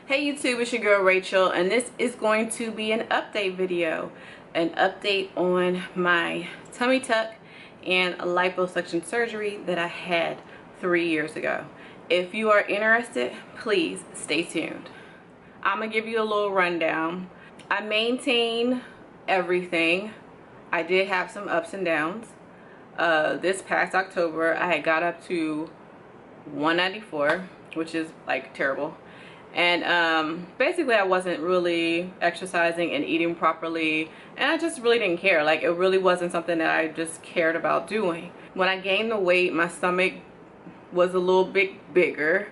Hey YouTube, it's your girl Rachel, and this is going to be an update video. An update on my tummy tuck and liposuction surgery that I had 3 years ago. If you are interested, please stay tuned. I'm gonna give you a little rundown. I maintain everything. I did have some ups and downs. This past October, I had got up to 194, which is like terrible. And basically I wasn't really exercising and eating properly, and I just really didn't care. Like, it really wasn't something that I just cared about doing. When I gained the weight, my stomach was a little bit bigger.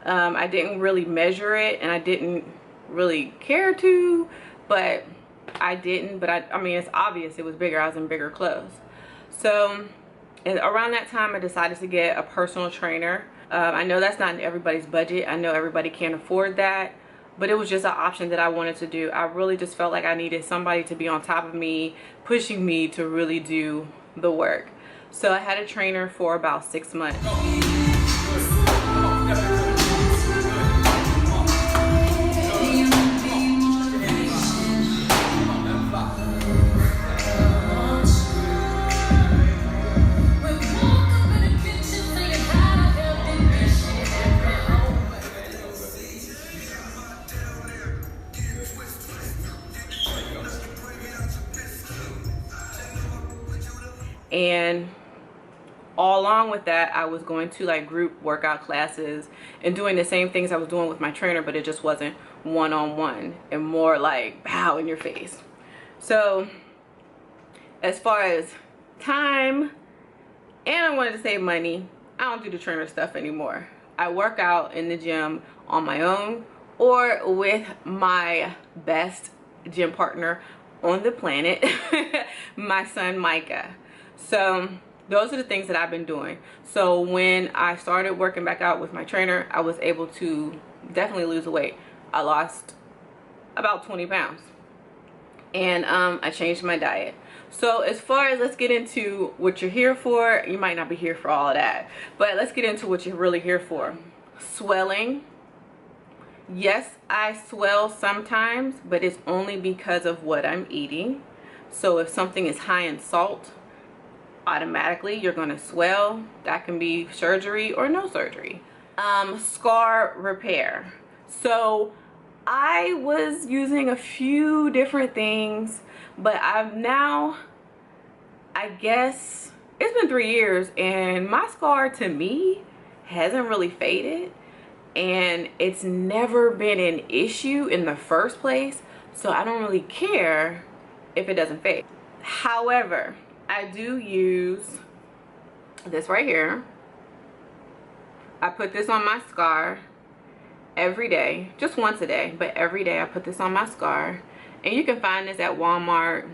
I didn't really measure it, and I didn't really care to, but I didn't. But I mean, it's obvious it was bigger. I was in bigger clothes. So and around that time, I decided to get a personal trainer. I know that's not in everybody's budget. I know everybody can't afford that, but it was just an option that I wanted to do. I really just felt like I needed somebody to be on top of me, pushing me to really do the work. So I had a trainer for about 6 months. And all along with that, I was going to like group workout classes and doing the same things I was doing with my trainer, but it just wasn't one-on-one and more like bow in your face. So as far as time, and I wanted to save money, I don't do the trainer stuff anymore. I work out in the gym on my own or with my best gym partner on the planet, my son Micah. So those are the things that I've been doing. So when I started working back out with my trainer, I was able to definitely lose weight. I lost about 20 pounds, and I changed my diet. So as far as, let's get into what you're here for. You might not be here for all of that, but let's get into what you're really here for. Swelling. Yes, I swell sometimes, but it's only because of what I'm eating. So if something is high in salt, automatically you're going to swell. That can be surgery or no surgery. Scar repair. So I was using a few different things, but I've now, I guess it's been 3 years, and my scar to me hasn't really faded, and it's never been an issue in the first place, so I don't really care if it doesn't fade. However, I do use this right here. I put this on my scar every day, just once a day, but every day I put this on my scar. And you can find this at Walmart,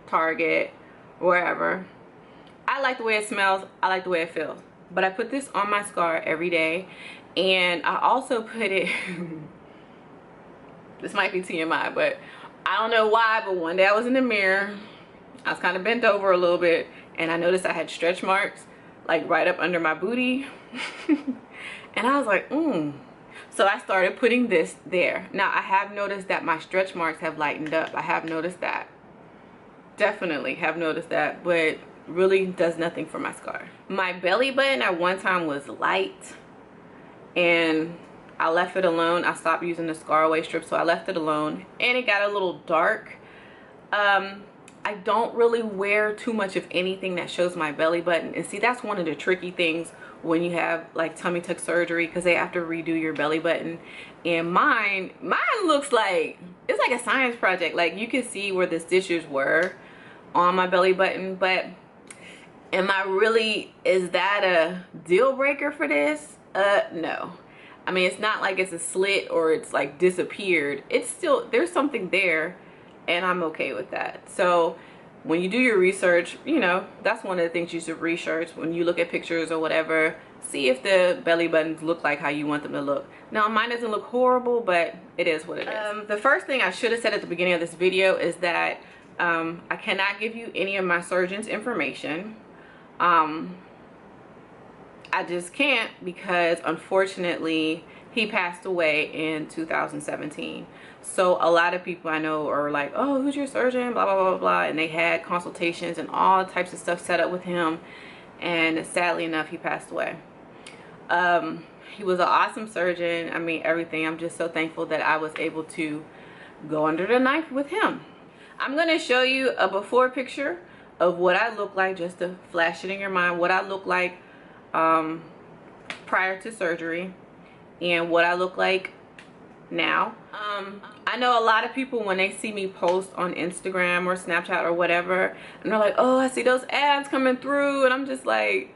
Target, wherever. I like the way it smells, I like the way it feels, but I put this on my scar every day. And I also put it this might be TMI, but I don't know why, but one day I was in the mirror, I was kind of bent over a little bit, and I noticed I had stretch marks like right up under my booty. And I was like, So I started putting this there. Now I have noticed that my stretch marks have lightened up. I have noticed that. Definitely have noticed that, but really does nothing for my scar. My belly button at one time was light, and I left it alone. I stopped using the scar away strip, so I left it alone, and it got a little dark. I don't really wear too much of anything that shows my belly button, and see, that's one of the tricky things when you have like tummy tuck surgery, because they have to redo your belly button. And mine looks like it's like a science project. Like, you can see where the stitches were on my belly button, but am I really, is that a deal breaker for this? No. I mean, it's not like it's a slit or it's like disappeared. It's still, there's something there, and I'm okay with that. So when you do your research, you know, that's one of the things you should research when you look at pictures or whatever. See if the belly buttons look like how you want them to look. Now, mine doesn't look horrible, but it is what it is. The first thing I should have said at the beginning of this video is that I cannot give you any of my surgeon's information. I just can't, because unfortunately he passed away in 2017. So a lot of people I know are like, oh, who's your surgeon, blah blah blah blah blah, and they had consultations and all types of stuff set up with him, and sadly enough he passed away. He was an awesome surgeon. I mean, everything. I'm just so thankful that I was able to go under the knife with him. I'm going to show you a before picture of what I look like, just to flash it in your mind, what I look like prior to surgery and what I look like now. I know a lot of people, when they see me post on Instagram or Snapchat or whatever, and they're like, oh, I see those abs coming through, and I'm just like,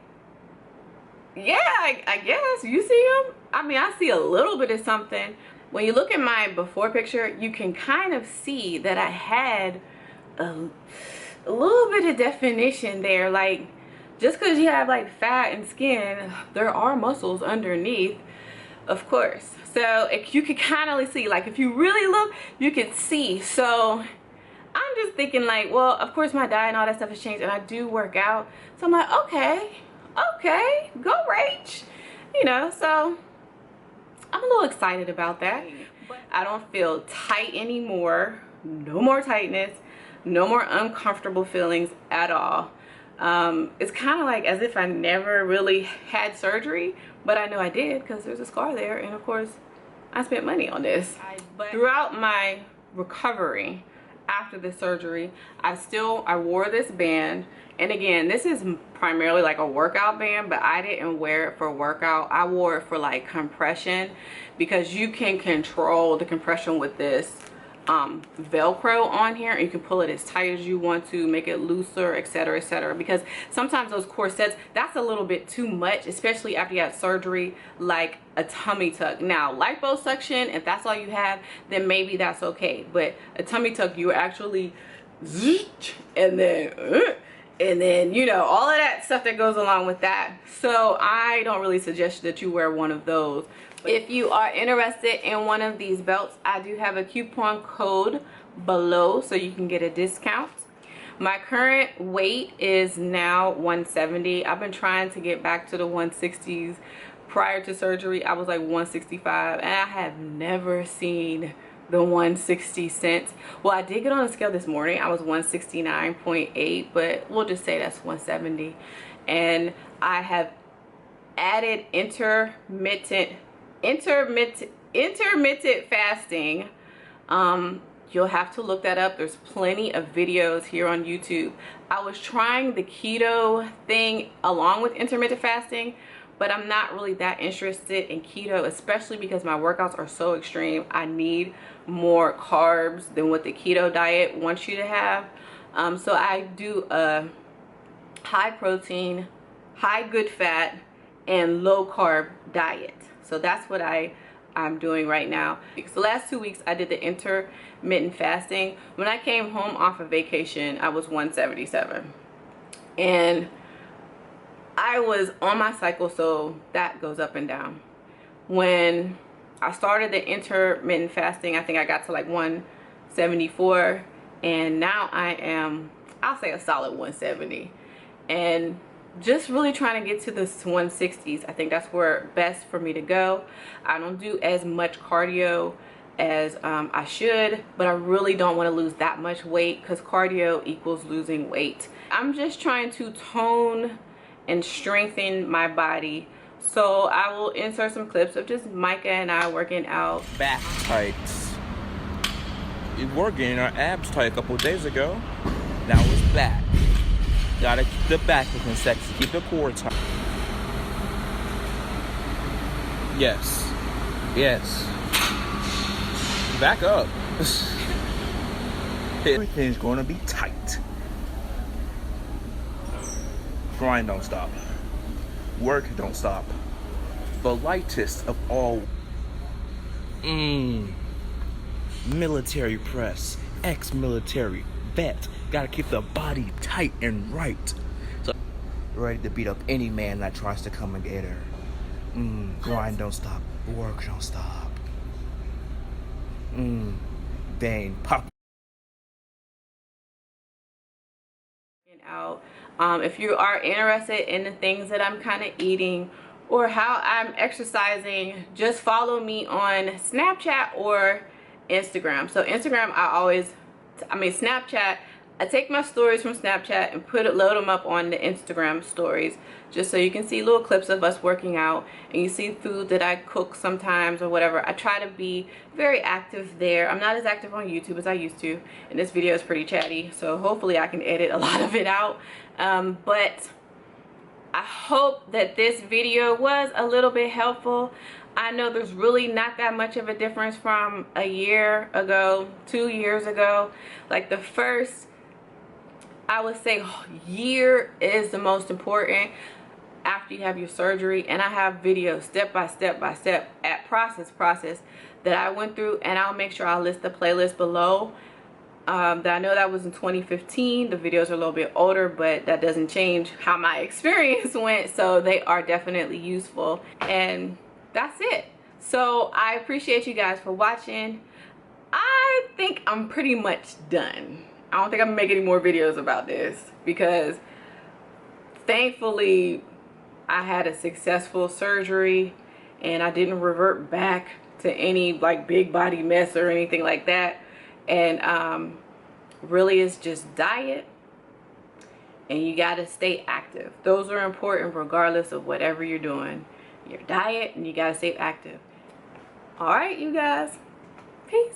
yeah, I guess you see them. I mean, I see a little bit of something. When you look at my before picture, you can kind of see that I had a little bit of definition there. Like, just because you have like fat and skin, there are muscles underneath, of course. So you can kind of see, like, if you really look, you can see. So I'm just thinking like, well, of course my diet and all that stuff has changed, and I do work out. So I'm like, okay, go Rach, you know. So I'm a little excited about that. I don't feel tight anymore. No more tightness, no more uncomfortable feelings at all. It's kind of like as if I never really had surgery, but I know I did because there's a scar there, and of course I spent money on this. Throughout my recovery after the surgery, I wore this band, and again, this is primarily like a workout band, but I didn't wear it for workout. I wore it for like compression, because you can control the compression with this Velcro on here, and you can pull it as tight as you want to, make it looser, etc, etc, because sometimes those corsets, that's a little bit too much, especially after you have surgery, like a tummy tuck. Now liposuction, if that's all you have, then maybe that's okay, but a tummy tuck, you actually and then you know, all of that stuff that goes along with that. So I don't really suggest that you wear one of those. If you are interested in one of these belts, I do have a coupon code below so you can get a discount. My current weight is now 170. I've been trying to get back to the 160s. Prior to surgery, I was like 165, and I have never seen the 160 since. Well, I did get on the scale this morning. I was 169.8, but we'll just say that's 170. And I have added intermittent fasting. You'll have to look that up. There's plenty of videos here on YouTube. I was trying the keto thing along with intermittent fasting, but I'm not really that interested in keto, especially because my workouts are so extreme. I need more carbs than what the keto diet wants you to have. So I do a high protein, high good fat, and low carb diet. So that's what I'm doing right now. The last 2 weeks I did the intermittent fasting. When I came home off of vacation, I was 177, and I was on my cycle, so that goes up and down. When I started the intermittent fasting, I think I got to like 174, and now I am, I'll say, a solid 170, and just really trying to get to the 160s. I think that's where best for me to go. I don't do as much cardio as I should, but I really don't want to lose that much weight, because cardio equals losing weight. I'm just trying to tone and strengthen my body. So I will insert some clips of just Micah and I working out. Back tights. We were getting our abs tight a couple days ago. Now it's back. Gotta keep the back looking sexy. Keep the core tight. Yes. Back up. Everything's gonna be tight. Grind don't stop. Work don't stop. The lightest of all. Military press. Ex-military vet. Gotta keep the body tight and right. So ready to beat up any man that tries to come and get her. Grind don't stop. Work don't stop. Bang. Pop. Out. If you are interested in the things that I'm kind of eating, or how I'm exercising, just follow me on Snapchat or Instagram. So Instagram, Snapchat, I take my stories from Snapchat and load them up on the Instagram stories, just so you can see little clips of us working out, and you see food that I cook sometimes or whatever. I try to be very active there. I'm not as active on YouTube as I used to, and this video is pretty chatty, so hopefully I can edit a lot of it out. But I hope that this video was a little bit helpful. I know there's really not that much of a difference from a year ago, 2 years ago. Like the first, I would say, year is the most important after you have your surgery, and I have videos step by step at process that I went through, and I'll make sure I'll list the playlist below. That I know that was in 2015. The videos are a little bit older, but that doesn't change how my experience went, so they are definitely useful. And that's it. So I appreciate you guys for watching. I think I'm pretty much done. I don't think I'm gonna make any more videos about this, because thankfully I had a successful surgery and I didn't revert back to any like big body mess or anything like that. And really it's just diet, and you got to stay active. Those are important regardless of whatever you're doing. Your diet, and you got to stay active. All right, you guys, peace.